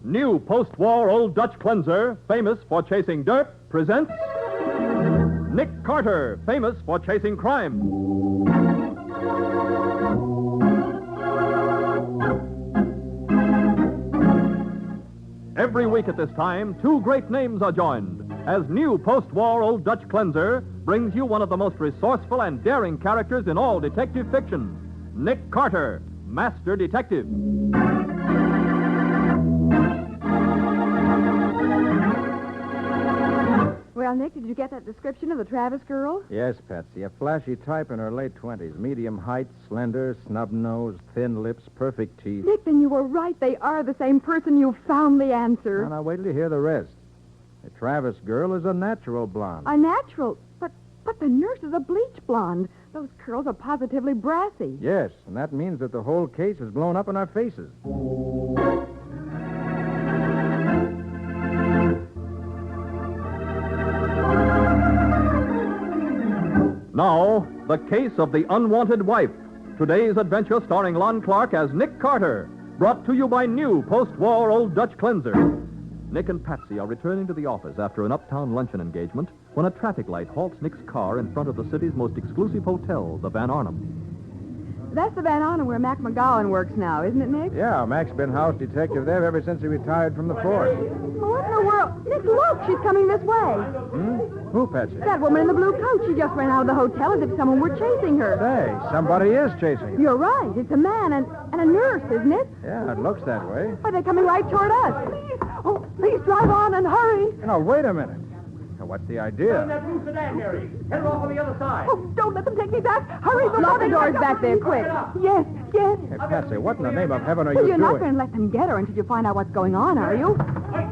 New post-war Old Dutch cleanser, famous for chasing dirt, presents Nick Carter, famous for chasing crime. Every week at this time, two great names are joined as new post-war Old Dutch cleanser brings you one of the most resourceful and daring characters in all detective fiction, Nick Carter, Master Detective. Well, Nick, did you get that description of the Travis girl? Yes, Patsy. A flashy type in her late 20s. Medium height, slender, snub nose, thin lips, perfect teeth. Nick, then you were right. They are the same person. You found the answer. Well, now, wait till you hear the rest. The Travis girl is a natural blonde. A natural? But the nurse is a bleach blonde. Those curls are positively brassy. Yes, and that means that the whole case is blown up in our faces. Now, the case of the unwanted wife. Today's adventure starring Lon Clark as Nick Carter. Brought to you by new post-war Old Dutch cleanser. Nick and Patsy are returning to the office after an uptown luncheon engagement when a traffic light halts Nick's car in front of the city's most exclusive hotel, the Van Arnhem. That's the Van Arnhem where Mac McGowan works now, isn't it, Nick? Yeah, Mac's been house detective there ever since he retired from the force. Well, what in the world? Nick, look, she's coming this way. Who, Patsy? That woman in the blue coat. She just ran out of the hotel as if someone were chasing her. Say, somebody is chasing her. You're right. It's a man and a nurse, isn't it? Yeah, it looks that way. Are they coming right toward us? Please. Oh, please drive on and hurry. Now, wait a minute. Now, what's the idea? that blue sedan, Mary. Head her off on the other side. Oh, don't let them take me back. Hurry, lock the doors back there, quick. Yes. Hey, Patsy, what in the name of heaven are Well, you you're doing? not going to let them get her until you find out what's going on, are you? Hey,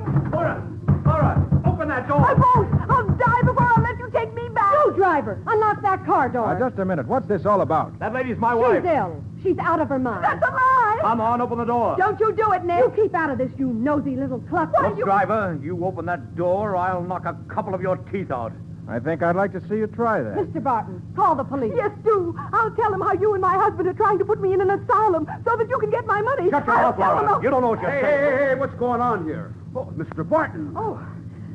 Laura, open that door. I won't. I'll die before I'll let you take me back. You, driver, unlock that car door. Just a minute. What's this all about? That lady's my wife. She's ill. She's out of her mind. That's a lie. Come on, open the door. Don't you do it, Nick. You keep out of this, you nosy little cluck. Look, driver, you open that door, I'll knock a couple of your teeth out. I think I'd like to see you try that. Mr. Barton, call the police. Yes, do. I'll tell them how you and my husband are trying to put me in an asylum so that you can get my money. Shut your mouth, Laura. You don't know what you're saying. Hey, what's going on here? Oh, Mr. Barton. Oh,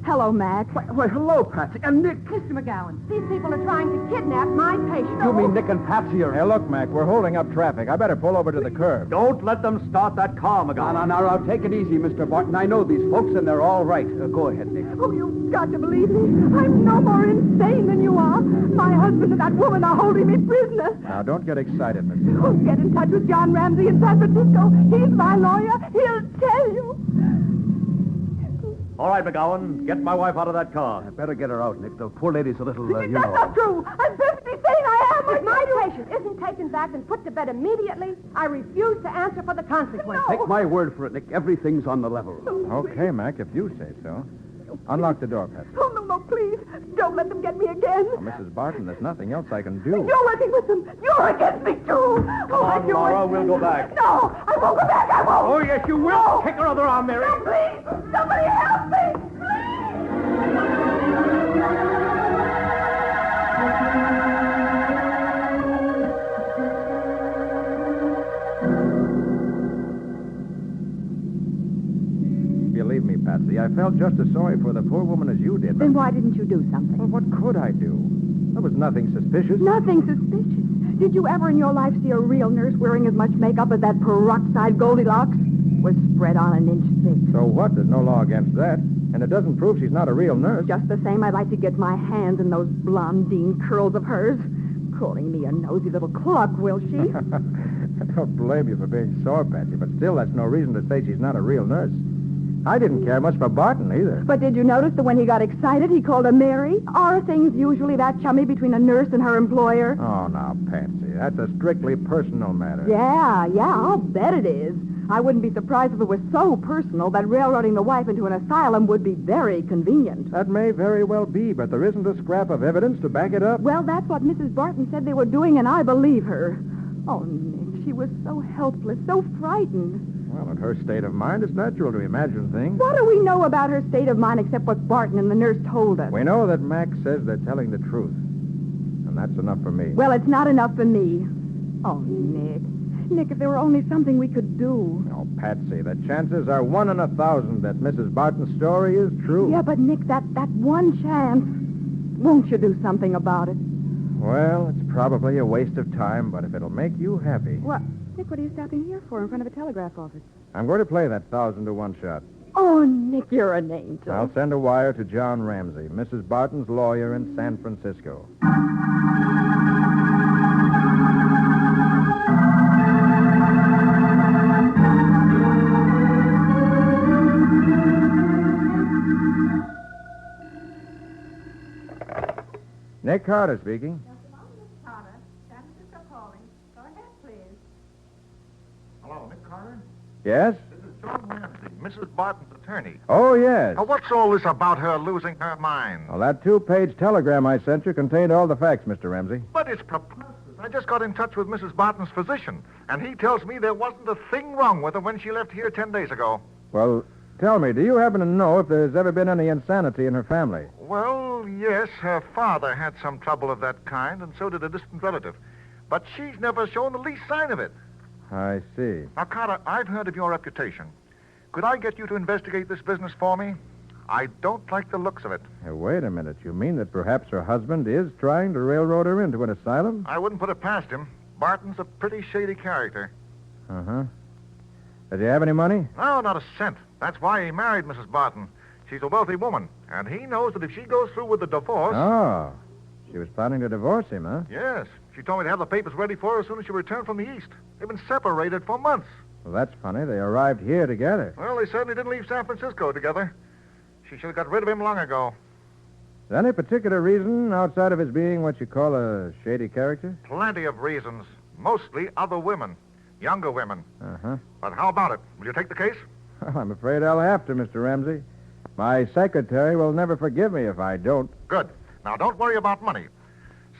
hello, Mac. Why, hello, Patsy. And Nick. Mr. McGowan, these people are trying to kidnap my patient. You mean Nick and Patsy are... Hey, look, Mac, we're holding up traffic. I better pull over to the curb. Don't let them start that car, McGowan. Now, take it easy, Mr. Barton. I know these folks, and they're all right. Go ahead, Nick. Oh, you've got to believe me. I'm no more insane than you are. My husband and that woman are holding me prisoner. Now, don't get excited, Mr. Oh, get in touch with John Ramsey in San Francisco. He's my lawyer. He'll tell you. All right, McGowan, get my wife out of that car. I better get her out, Nick. The poor lady's a little, That's not true. I'm perfectly sane. I am. If my patient isn't taken back and put to bed immediately, I refuse to answer for the consequences. Take my word for it, Nick. Everything's on the level. Okay, Mac, if you say so. Unlock the door, Patsy. Oh, no, please. Don't let them get me again. Now, Mrs. Barton, there's nothing else I can do. You're working with them. You're against me, too. Come on, Laura, we'll go back. No, I won't go back. I won't. Oh, yes, you will. No. Kick her other arm, Mary. No, please. Somebody help me. Believe me, Patsy, I felt just as sorry for the poor woman as you did. Then why didn't you do something? Well, what could I do? There was nothing suspicious. Nothing suspicious. Did you ever in your life see a real nurse wearing as much makeup as that peroxide Goldilocks was spread on an inch thick? So what? There's no law against that. And it doesn't prove she's not a real nurse. Just the same, I'd like to get my hands in those blondine curls of hers. Calling me a nosy little cluck, will she? I don't blame you for being sore, Patsy, but still that's no reason to say she's not a real nurse. I didn't care much for Barton, either. But did you notice that when he got excited, he called her Mary? Are things usually that chummy between a nurse and her employer? Oh, now, Patsy, that's a strictly personal matter. Yeah, I'll bet it is. I wouldn't be surprised if it was so personal that railroading the wife into an asylum would be very convenient. That may very well be, but there isn't a scrap of evidence to back it up. Well, that's what Mrs. Barton said they were doing, and I believe her. Oh, Nick, she was so helpless, so frightened. Well, in her state of mind, it's natural to imagine things. What do we know about her state of mind except what Barton and the nurse told us? We know that Mac says they're telling the truth. And that's enough for me. Well, it's not enough for me. Oh, Nick, Nick, if there were only something we could do. Oh, Patsy, the chances are 1 in 1,000 that Mrs. Barton's story is true. Yeah, but Nick, that one chance. Won't you do something about it? Well, it's probably a waste of time, but if it'll make you happy... What? Nick, what are you stopping here for in front of a telegraph office? I'm going to play that 1,000 to 1 shot. Oh, Nick, you're an angel. I'll send a wire to John Ramsey, Mrs. Barton's lawyer in San Francisco. Nick Carter speaking. Hello, Nick Carter? Yes? This is John Ramsey, Mrs. Barton's attorney. Oh, yes. Now, what's all this about her losing her mind? Well, that 2-page telegram I sent you contained all the facts, Mr. Ramsey. But it's preposterous. I just got in touch with Mrs. Barton's physician, and he tells me there wasn't a thing wrong with her when she left here 10 days ago. Well, tell me, do you happen to know if there's ever been any insanity in her family? Well, yes, her father had some trouble of that kind, and so did a distant relative. But she's never shown the least sign of it. I see. Now, Carter, I've heard of your reputation. Could I get you to investigate this business for me? I don't like the looks of it. Hey, wait a minute. You mean that perhaps her husband is trying to railroad her into an asylum? I wouldn't put it past him. Barton's a pretty shady character. Uh-huh. Does he have any money? No, not a cent. That's why he married Mrs. Barton. She's a wealthy woman, and he knows that if she goes through with the divorce... Oh. She was planning to divorce him, huh? Yes. She told me to have the papers ready for her as soon as she returned from the East. They've been separated for months. Well, that's funny. They arrived here together. Well, they certainly didn't leave San Francisco together. She should have got rid of him long ago. Is there any particular reason outside of his being what you call a shady character? Plenty of reasons. Mostly other women. Younger women. Uh-huh. But how about it? Will you take the case? Well, I'm afraid I'll have to, Mr. Ramsey. My secretary will never forgive me if I don't. Good. Now, don't worry about money.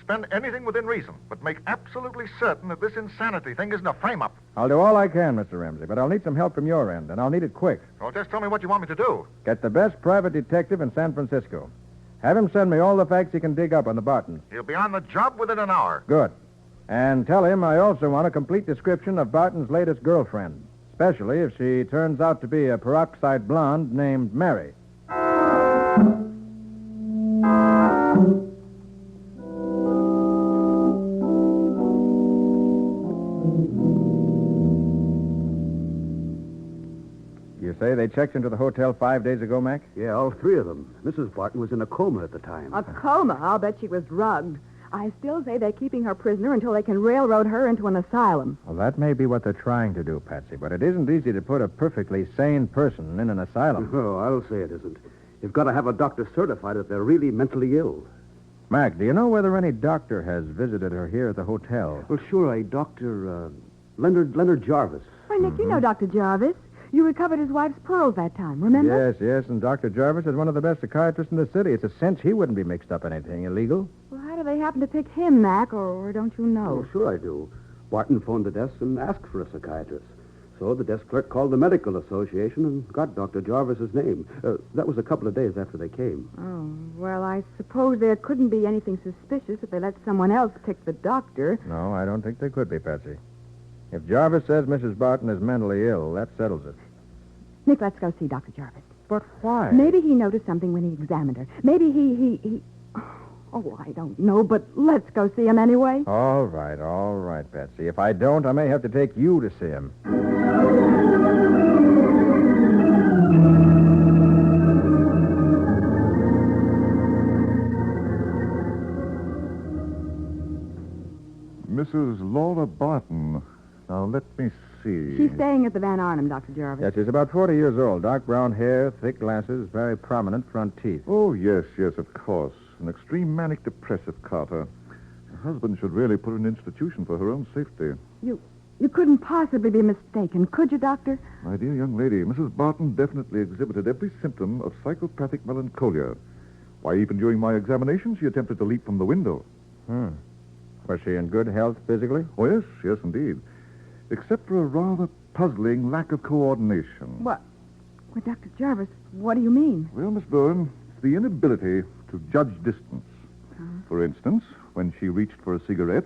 Spend anything within reason, but make absolutely certain that this insanity thing isn't a frame-up. I'll do all I can, Mr. Ramsey, but I'll need some help from your end, and I'll need it quick. Well, just tell me what you want me to do. Get the best private detective in San Francisco. Have him send me all the facts he can dig up on the Bartons. He'll be on the job within an hour. Good. And tell him I also want a complete description of Barton's latest girlfriend, especially if she turns out to be a peroxide blonde named Mary. You say they checked into the hotel 5 days ago, Mac? Yeah, all 3 of them. Mrs. Barton was in a coma at the time. A coma? I'll bet she was drugged. I still say they're keeping her prisoner until they can railroad her into an asylum. Well, that may be what they're trying to do, Patsy, but it isn't easy to put a perfectly sane person in an asylum. Oh, I'll say it isn't. You've got to have a doctor certify that they're really mentally ill. Mac, do you know whether any doctor has visited her here at the hotel? Well, sure, a Dr. Leonard Jarvis. Why, Nick, you know Dr. Jarvis. You recovered his wife's pearls that time, remember? Yes, and Dr. Jarvis is one of the best psychiatrists in the city. It's a cinch he wouldn't be mixed up in anything illegal. Well, how do they happen to pick him, Mac, or don't you know? Oh, sure I do. Barton phoned the desk and asked for a psychiatrist. So the desk clerk called the medical association and got Dr. Jarvis's name. That was a couple of days after they came. Oh, well, I suppose there couldn't be anything suspicious if they let someone else pick the doctor. No, I don't think there could be, Patsy. If Jarvis says Mrs. Barton is mentally ill, that settles it. Nick, let's go see Dr. Jarvis. But why? Maybe he noticed something when he examined her. Maybe he... Oh, I don't know, but let's go see him anyway. All right, Patsy. If I don't, I may have to take you to see him. Mrs. Laura Barton. Now, let me see. She's staying at the Van Arnhem, Dr. Jarvis. Yes, she's about 40 years old. Dark brown hair, thick glasses, very prominent front teeth. Oh, yes, of course. An extreme manic depressive, Carter. Her husband should really put her in an institution for her own safety. You couldn't possibly be mistaken, could you, Doctor? My dear young lady, Mrs. Barton definitely exhibited every symptom of psychopathic melancholia. Why, even during my examination, she attempted to leap from the window. Was she in good health physically? Oh, yes, indeed. Except for a rather puzzling lack of coordination. What? Well, Dr. Jarvis, what do you mean? Well, Miss Bowen, it's the inability to judge distance. For instance, when she reached for a cigarette,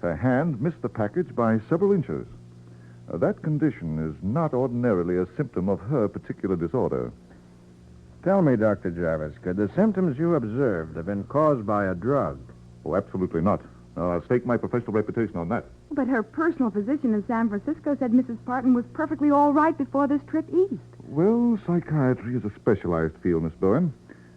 her hand missed the package by several inches. That condition is not ordinarily a symptom of her particular disorder. Tell me, Dr. Jarvis, could the symptoms you observed have been caused by a drug? Oh, absolutely not. I'll stake my professional reputation on that. But her personal physician in San Francisco said Mrs. Barton was perfectly all right before this trip east. Well, psychiatry is a specialized field, Miss Bowen.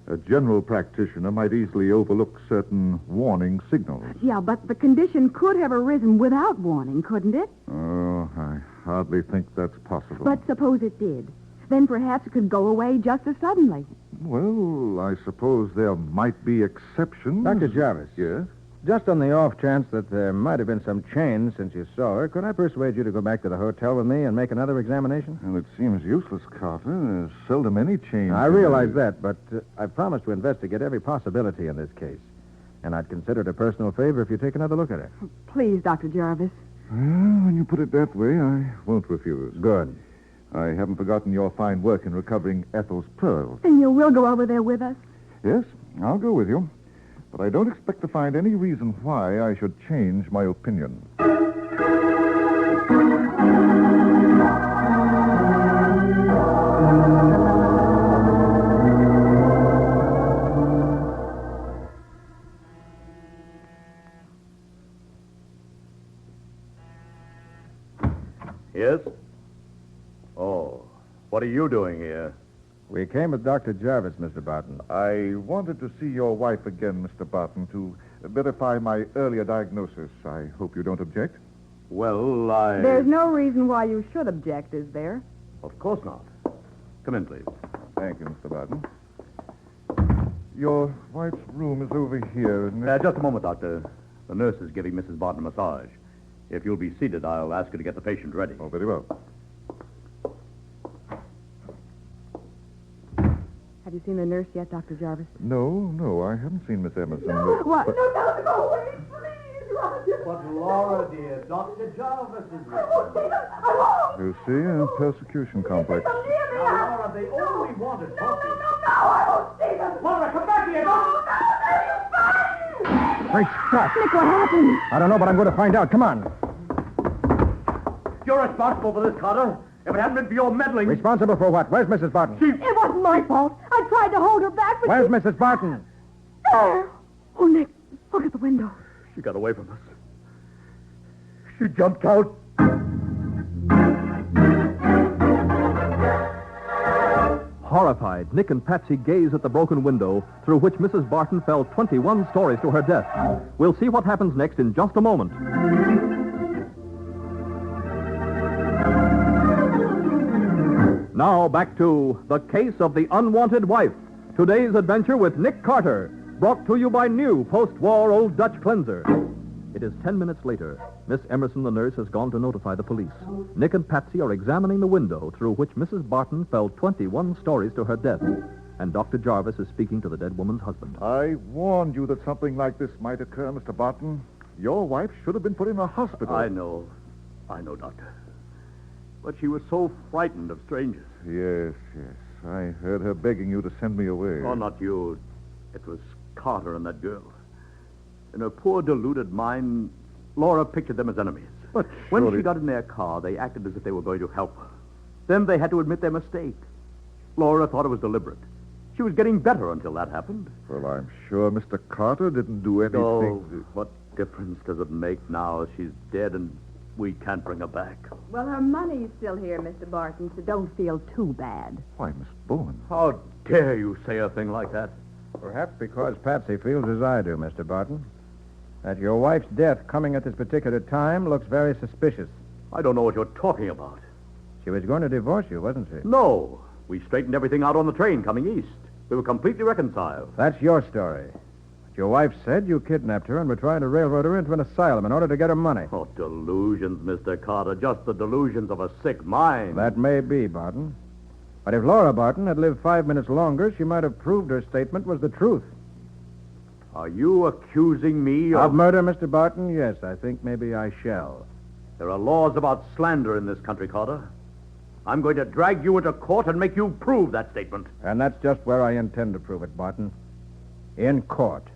A general practitioner might easily overlook certain warning signals. Yeah, but the condition could have arisen without warning, couldn't it? Oh, I hardly think that's possible. But suppose it did. Then perhaps it could go away just as suddenly. Well, I suppose there might be exceptions. Dr. Jarvis. Yes? Just on the off chance that there might have been some change since you saw her, could I persuade you to go back to the hotel with me and make another examination? Well, it seems useless, Carter. There's seldom any change. I realize that, but I've promised to investigate every possibility in this case. And I'd consider it a personal favor if you take another look at her. Please, Dr. Jarvis. Well, when you put it that way, I won't refuse. Good. I haven't forgotten your fine work in recovering Ethel's pearls. And you will go over there with us? Yes, I'll go with you. But I don't expect to find any reason why I should change my opinion. Yes? Oh, what are you doing here? We came with Dr. Jarvis, Mr. Barton. I wanted to see your wife again, Mr. Barton, to verify my earlier diagnosis. I hope you don't object. Well, There's no reason why you should object, is there? Of course not. Come in, please. Thank you, Mr. Barton. Your wife's room is over here, isn't it? Just a moment, Doctor. The nurse is giving Mrs. Barton a massage. If you'll be seated, I'll ask her to get the patient ready. Oh, very well. Have you seen the nurse yet, Dr. Jarvis? No, I haven't seen Miss Emerson. What? But- No, go away, please, Roger. But, Laura, dear, Dr. Jarvis is I won't see them. I won't. You see, a persecution complex. Leave them near me now. Laura, they only wanted No, I won't see them. Laura, come back here! No, they're fine. Great Scott! Nick, what happened? I don't know, but I'm going to find out. Come on. You're responsible for this, Carter. If it hadn't been for your meddling... Responsible for what? Where's Mrs. Barton? It wasn't my fault. I tried to hold her back, but Where's Mrs. Barton? there. Oh, Nick, look at the window. She got away from us. She jumped out. Horrified, Nick and Patsy gaze at the broken window through which Mrs. Barton fell 21 stories to her death. We'll see what happens next in just a moment. Now back to The Case of the Unwanted Wife. Today's adventure with Nick Carter, brought to you by new post-war Old Dutch cleanser. It is 10 minutes later. Miss Emerson, the nurse, has gone to notify the police. Nick and Patsy are examining the window through which Mrs. Barton fell 21 stories to her death. And Dr. Jarvis is speaking to the dead woman's husband. I warned you that something like this might occur, Mr. Barton. Your wife should have been put in a hospital. I know, Doctor. But she was so frightened of strangers. Yes. I heard her begging you to send me away. Oh, not you. It was Carter and that girl. In her poor, deluded mind, Laura pictured them as enemies. But When surely- she got in their car, they acted as if they were going to help her. Then they had to admit their mistake. Laura thought it was deliberate. She was getting better until that happened. Well, I'm sure Mr. Carter didn't do anything. Oh, what difference does it make now? She's dead and we can't bring her back. Well, her money's still here, Mr. Barton, so don't feel too bad. Why, Miss Bowen. How dare you say a thing like that? Perhaps because Patsy feels as I do, Mr. Barton. That your wife's death coming at this particular time looks very suspicious. I don't know what you're talking about. She was going to divorce you, wasn't she? No. We straightened everything out on the train coming east. We were completely reconciled. That's your story. But your wife said you kidnapped her and were trying to railroad her into an asylum in order to get her money. Oh, delusions, Mr. Carter. Just the delusions of a sick mind. That may be, Barton. But if Laura Barton had lived 5 minutes longer, she might have proved her statement was the truth. Are you accusing me Of murder, Mr. Barton? Yes, I think maybe I shall. There are laws about slander in this country, Carter. I'm going to drag you into court and make you prove that statement. And that's just where I intend to prove it, Barton. In court.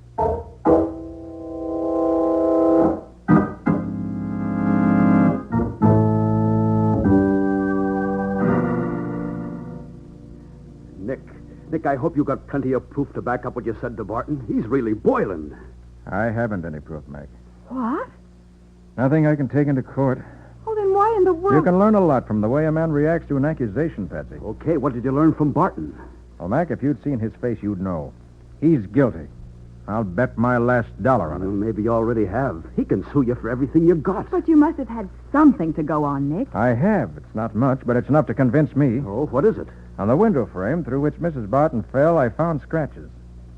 Nick, I hope you got plenty of proof to back up what you said to Barton. He's really boiling. I haven't any proof, Mac. What? Nothing I can take into court. Oh, then why in the world... You can learn a lot from the way a man reacts to an accusation, Patsy. Okay, what did you learn from Barton? Well, Mac, if you'd seen his face, you'd know. He's guilty. I'll bet my last dollar on it. Well, maybe you already have. He can sue you for everything you got. But you must have had something to go on, Nick. I have. It's not much, but it's enough to convince me. Oh, what is it? On the window frame through which Mrs. Barton fell, I found scratches.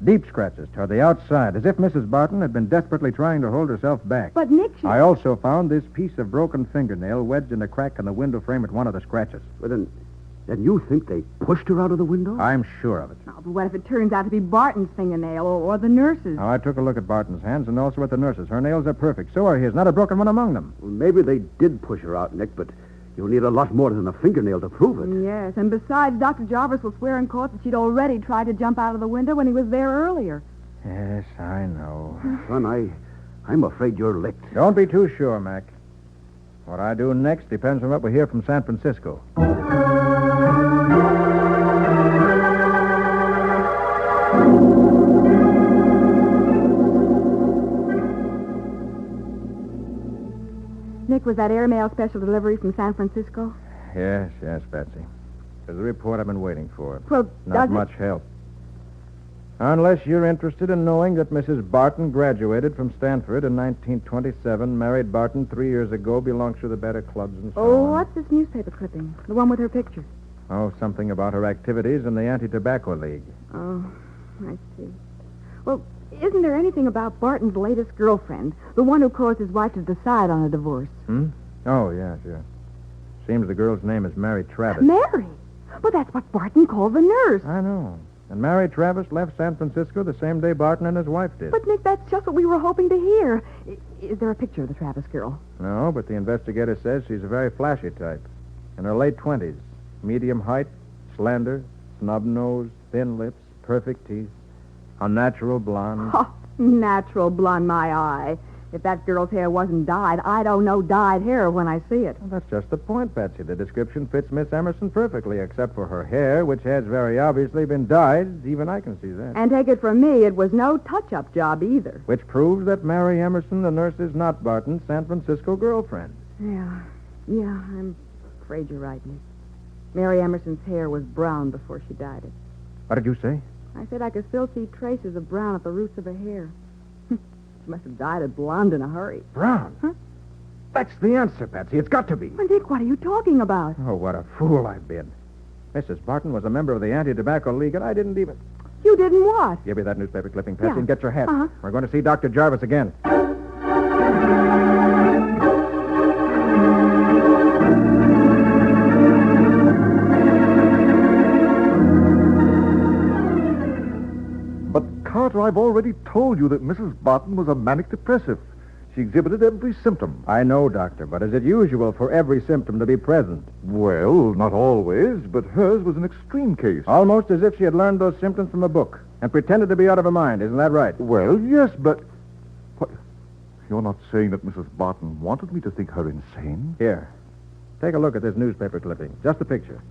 Deep scratches toward the outside, as if Mrs. Barton had been desperately trying to hold herself back. But, Nick, I also found this piece of broken fingernail wedged in a crack in the window frame at one of the scratches. Well, then you think they pushed her out of the window? I'm sure of it. Oh, but what if it turns out to be Barton's fingernail or the nurse's? Now, I took a look at Barton's hands and also at the nurse's. Her nails are perfect. So are his. Not a broken one among them. Well, maybe they did push her out, Nick, but you'll need a lot more than a fingernail to prove it. Yes, and besides, Dr. Jarvis will swear in court that she'd already tried to jump out of the window when he was there earlier. Yes, I know. Son, I'm afraid you're licked. Don't be too sure, Mac. What I do next depends on what we hear from San Francisco. Nick, was that airmail special delivery from San Francisco? Yes, Patsy. There's the report I've been waiting for. Well, Not much help. Unless you're interested in knowing that Mrs. Barton graduated from Stanford in 1927, married Barton 3 years ago, belongs to the better clubs and so on. What's this newspaper clipping? The one with her picture. Oh, something about her activities in the Anti-Tobacco League. Oh, I see. Well, isn't there anything about Barton's latest girlfriend, the one who caused his wife to decide on a divorce? Oh, yeah, sure. Seems the girl's name is Mary Travis. Mary? But that's what Barton called the nurse. I know. And Mary Travis left San Francisco the same day Barton and his wife did. But, Nick, that's just what we were hoping to hear. Is there a picture of the Travis girl? No, but the investigator says she's a very flashy type. In her late 20s. Medium height, slender, snub nose, thin lips, perfect teeth. A natural blonde. Oh, natural blonde, my eye. If that girl's hair wasn't dyed, I don't know dyed hair when I see it. Well, that's just the point, Patsy. The description fits Miss Emerson perfectly, except for her hair, which has very obviously been dyed. Even I can see that. And take it from me, it was no touch-up job either. Which proves that Mary Emerson, the nurse, is not Barton's San Francisco girlfriend. Yeah, I'm afraid you're right, Nick. Mary Emerson's hair was brown before she dyed it. What did you say? I said I could still see traces of brown at the roots of her hair. She must have dyed it blonde in a hurry. Brown? Huh? That's the answer, Patsy. It's got to be. Well, Nick, what are you talking about? Oh, what a fool I've been. Mrs. Barton was a member of the Anti-Tobacco League, and I didn't even... You didn't what? Give me that newspaper clipping, Patsy, Yeah. and get your hat. Uh-huh. We're going to see Dr. Jarvis again. Carter, I've already told you that Mrs. Barton was a manic depressive. She exhibited every symptom. I know, Doctor, but is it usual for every symptom to be present? Well, not always, but hers was an extreme case. Almost as if she had learned those symptoms from a book and pretended to be out of her mind. Isn't that right? Well, yes, but... What? You're not saying that Mrs. Barton wanted me to think her insane? Here. Take a look at this newspaper clipping. Just the picture.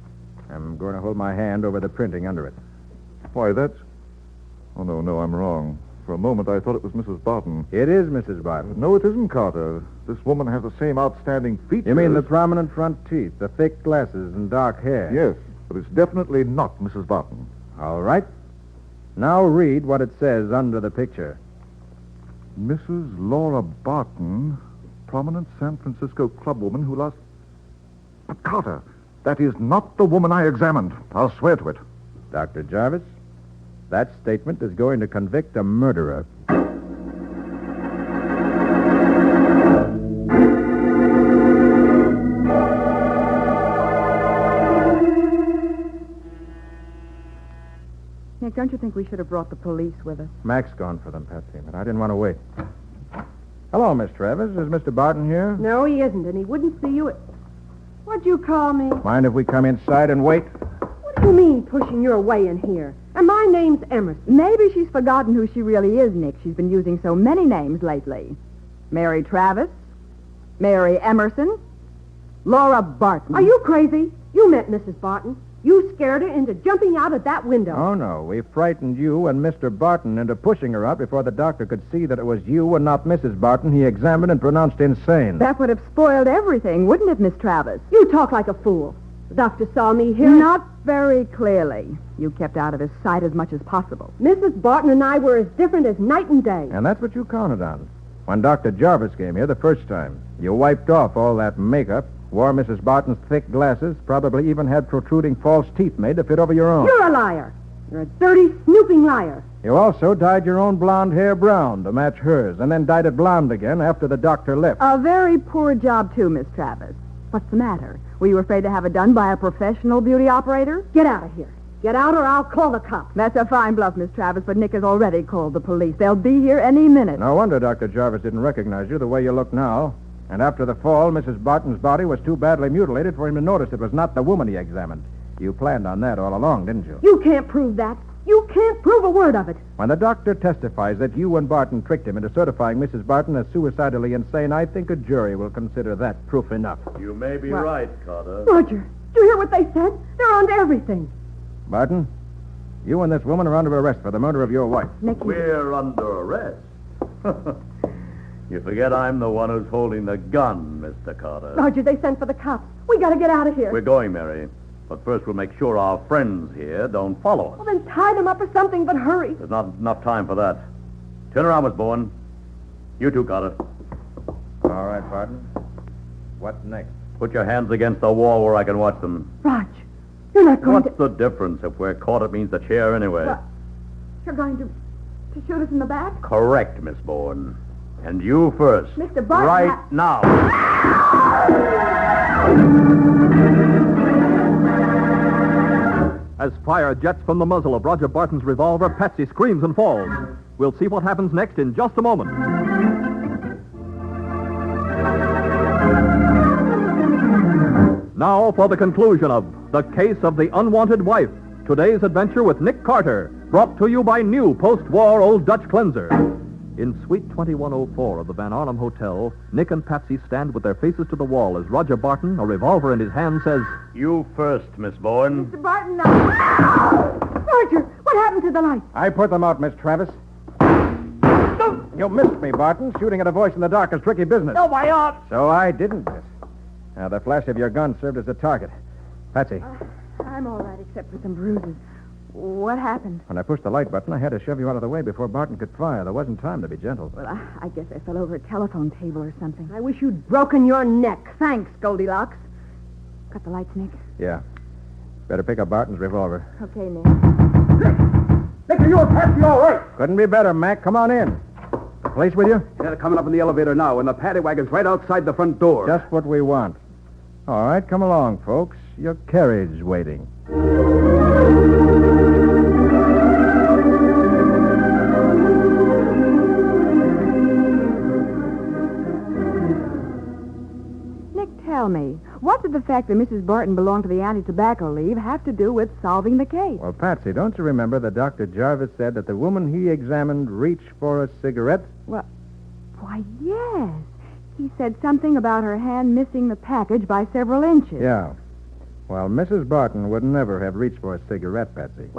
I'm going to hold my hand over the printing under it. Why, that's... Oh, no, I'm wrong. For a moment, I thought it was Mrs. Barton. It is Mrs. Barton. No, it isn't, Carter. This woman has the same outstanding features. You mean the prominent front teeth, the thick glasses, and dark hair? Yes, but it's definitely not Mrs. Barton. All right. Now read what it says under the picture. Mrs. Laura Barton, prominent San Francisco clubwoman who lost... But, Carter, that is not the woman I examined. I'll swear to it. Dr. Jarvis, that statement is going to convict a murderer. Nick, don't you think we should have brought the police with us? Mac's gone for them, Patsy, but I didn't want to wait. Hello, Miss Travis. Is Mr. Barton here? No, he isn't, and he wouldn't see you. What'd you call me? Mind if we come inside and wait? What do you mean, pushing your way in here? And my name's Emerson. Maybe she's forgotten who she really is, Nick. She's been using so many names lately. Mary Travis, Mary Emerson, Laura Barton. Are you crazy? You met Mrs. Barton. You scared her into jumping out of that window. Oh, no. We frightened you and Mr. Barton into pushing her out before the doctor could see that it was you and not Mrs. Barton he examined and pronounced insane. That would have spoiled everything, wouldn't it, Miss Travis? You talk like a fool. The doctor saw me here. Not very clearly. You kept out of his sight as much as possible. Mrs. Barton and I were as different as night and day. And that's what you counted on. When Dr. Jarvis came here the first time, you wiped off all that makeup, wore Mrs. Barton's thick glasses, probably even had protruding false teeth made to fit over your own. You're a liar. You're a dirty, snooping liar. You also dyed your own blonde hair brown to match hers, and then dyed it blonde again after the doctor left. A very poor job, too, Miss Travis. What's the matter? Were you afraid to have it done by a professional beauty operator? Get out of here. Get out or I'll call the cops. That's a fine bluff, Miss Travis, but Nick has already called the police. They'll be here any minute. No wonder Dr. Jarvis didn't recognize you the way you look now. And after the fall, Mrs. Barton's body was too badly mutilated for him to notice it was not the woman he examined. You planned on that all along, didn't you? You can't prove that. You can't prove a word of it. When the doctor testifies that you and Barton tricked him into certifying Mrs. Barton as suicidally insane, I think a jury will consider that proof enough. You may be right, Carter. Roger, did you hear what they said? They're on to everything. Barton, you and this woman are under arrest for the murder of your wife. Nick, We're under arrest. You forget I'm the one who's holding the gun, Mr. Carter. Roger, they sent for the cops. We gotta get out of here. We're going, Mary. But first we'll make sure our friends here don't follow us. Well, then tie them up or something, but hurry. There's not enough time for that. Turn around, Miss Bowen. You too, Carter. All right, Barton. What next? Put your hands against the wall where I can watch them. Raj, you're not going What's the difference? If we're caught, it means the chair anyway. What? You're going to shoot us in the back? Correct, Miss Bowen. And you first. Mr. Barton, Right now. As fire jets from the muzzle of Roger Barton's revolver, Patsy screams and falls. We'll see what happens next in just a moment. Now for the conclusion of The Case of the Unwanted Wife. Today's adventure with Nick Carter, brought to you by new post-war Old Dutch Cleanser. In Suite 2104 of the Van Arnhem Hotel, Nick and Patsy stand with their faces to the wall as Roger Barton, a revolver in his hand, says, You first, Miss Bowen. Mr. Barton, now. Roger, what happened to the lights? I put them out, Miss Travis. You missed me, Barton. Shooting at a voice in the dark is tricky business. Oh, my arm. So I didn't miss. Now, the flash of your gun served as a target. Patsy, I'm all right, except for some bruises. What happened? when I pushed the light button, I had to shove you out of the way before Barton could fire. There wasn't time to be gentle. Well, I guess I fell over a telephone table or something. I wish you'd broken your neck. Thanks, Goldilocks. Cut the lights, Nick. Yeah. Better pick up Barton's revolver. Okay, Nick. Nick, are you and Patsy all right? Couldn't be better, Mac. Come on in. The police with you? Yeah, they're coming up in the elevator now, and the paddy wagon's right outside the front door. Just what we want. All right, come along, folks. Your carriage waiting. Nick, tell me, what did the fact that Mrs. Barton belonged to the Anti-Tobacco League have to do with solving the case? Well, Patsy, don't you remember that Dr. Jarvis said that the woman he examined reached for a cigarette? Why, yes. He said something about her hand missing the package by several inches. Yeah. Well, Mrs. Barton would never have reached for a cigarette, Patsy.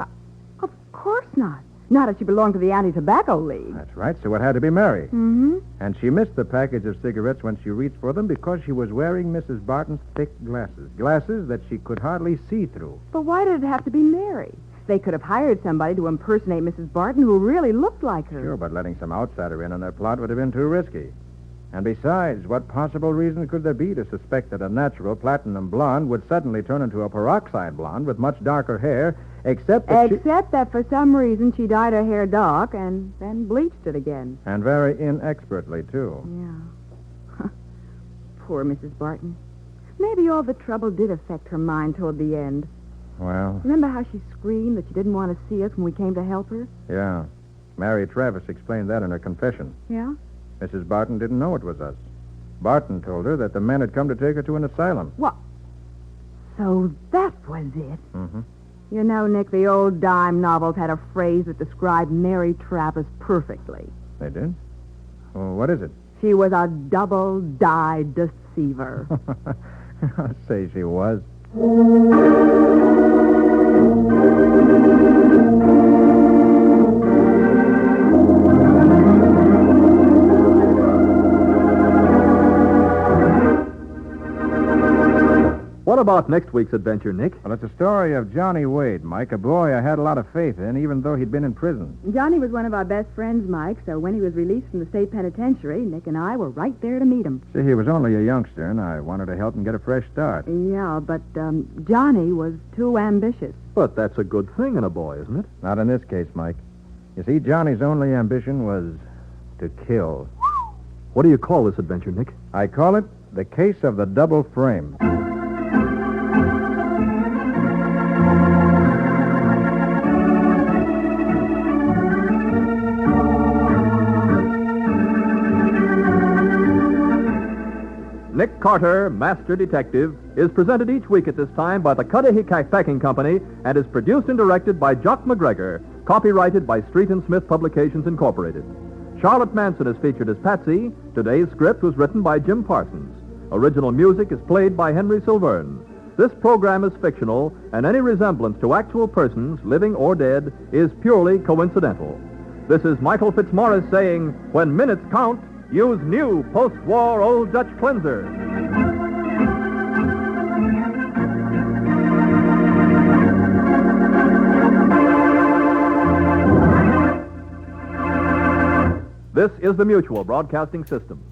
Of course not. Not if she belonged to the Anti-Tobacco League. That's right, so it had to be Mary. Mm-hmm. And she missed the package of cigarettes when she reached for them because she was wearing Mrs. Barton's thick glasses. Glasses that she could hardly see through. But why did it have to be Mary? They could have hired somebody to impersonate Mrs. Barton who really looked like her. Sure, but letting some outsider in on their plot would have been too risky. And besides, what possible reason could there be to suspect that a natural platinum blonde would suddenly turn into a peroxide blonde with much darker hair, except that for some reason she dyed her hair dark and then bleached it again. And very inexpertly, too. Yeah. Poor Mrs. Barton. Maybe all the trouble did affect her mind toward the end. Well, Remember how she screamed that she didn't want to see us when we came to help her? yeah. Mary Travis explained that in her confession. Yeah? Mrs. Barton didn't know it was us. Barton told her that the men had come to take her to an asylum. So that was it. Mm-hmm. You know, Nick, the old dime novels had a phrase that described Mary Travis perfectly. They did? Well, what is it? She was a double-dyed deceiver. I'll say she was. about next week's adventure, Nick? Well, it's a story of Johnny Wade, Mike, a boy I had a lot of faith in, even though he'd been in prison. Johnny was one of our best friends, Mike, so when he was released from the state penitentiary, Nick and I were right there to meet him. See, he was only a youngster, and I wanted to help him get a fresh start. Yeah, but Johnny was too ambitious. But that's a good thing in a boy, isn't it? Not in this case, Mike. You see, Johnny's only ambition was to kill. What do you call this adventure, Nick? I call it the case of the double frame. Nick Carter, Master Detective, is presented each week at this time by the Cudahy Packing Company and is produced and directed by Jock McGregor, copyrighted by Street and Smith Publications, Incorporated. Charlotte Manson is featured as Patsy. Today's script was written by Jim Parsons. Original music is played by Henry Silverne. This program is fictional, and any resemblance to actual persons, living or dead, is purely coincidental. This is Michael Fitzmaurice saying, when minutes count, use new post-war Old Dutch cleanser. This is the Mutual Broadcasting System.